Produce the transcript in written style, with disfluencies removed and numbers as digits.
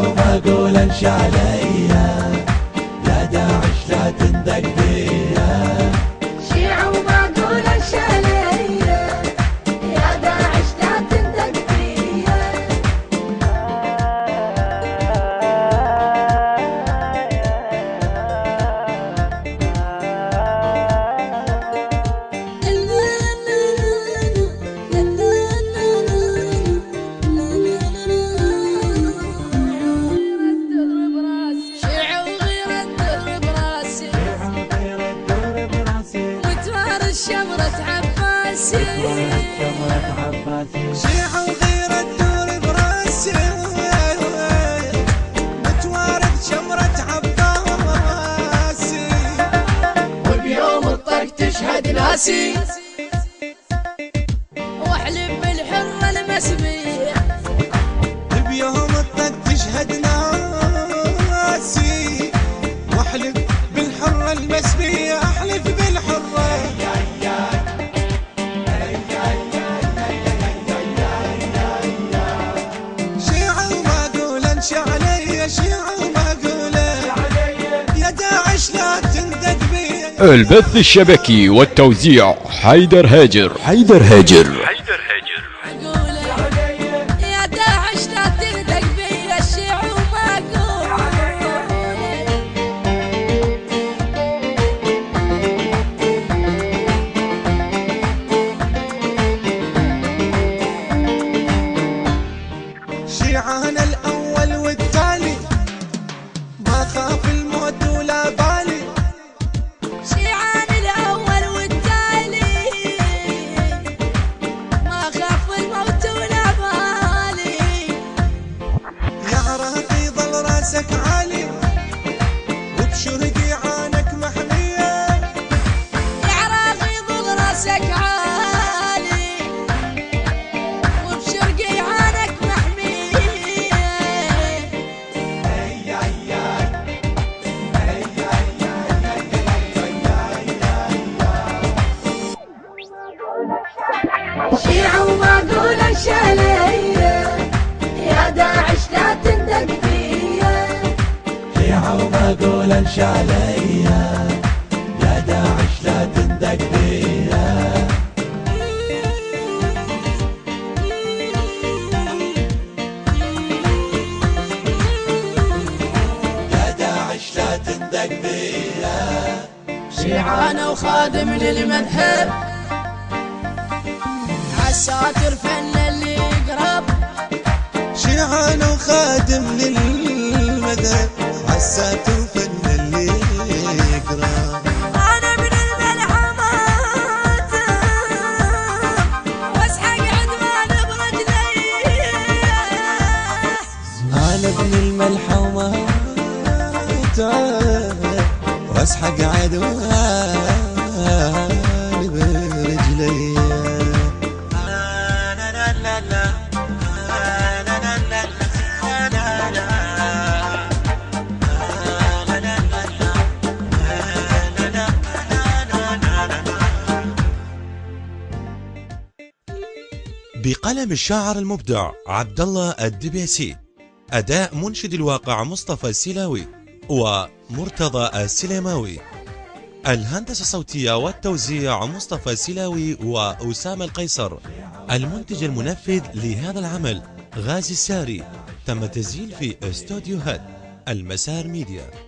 واقول انش عليا يا داعش لا تندق بيا. شيعة وبقول انش عليا يا داعش لا تندق بيا. شمرة عباسي شيعة وغيرة تدور براسي متوارد شمرة عباسي وبيوم الطق تشهد ناسي واحلف بالحرة المسبية. بيوم الطق تشهد ناسي واحلف بالحرة المسبية. احلف بالحرة البث الشبكي والتوزيع حيدر هاجر. يا داعش لا تندق بيا الشيعة وما شيعانا الأول والتالي ما خاف الموت ولا بالي. شيعان الأول والتالي ما خاف الموت ولا بالي. يا عراقي ظل راسك عالي وبشرقي عانك محمية. يا عراقي ظل راسك عالي وبشرقي عانك محمية. شيعة وما اقول انش عليا يا داعش لا تندق بيا. شيعة وما اقول انش عليا يا داعش لا تندق بيا. يا داعش لا تندق بيا. شيعان وخادم للمذهب عالساتر فن اللي يقرب. شيعان وخادم للمذهب عالساتر فن اللي يقرب. انا من الملحمات واسحق عدوان برجلي. انا ابن الملحمات واسحق عدوان برجلي. بقلم الشاعر المبدع عبد الله الدبيسي. أداء منشد الواقع مصطفى السلاوي ومرتضى السليماوي. الهندسة الصوتية والتوزيع مصطفى السلاوي وأسامة القيصر. المنتج المنفذ لهذا العمل غازي الساري. تم تسجيل في استوديوهات المسار ميديا.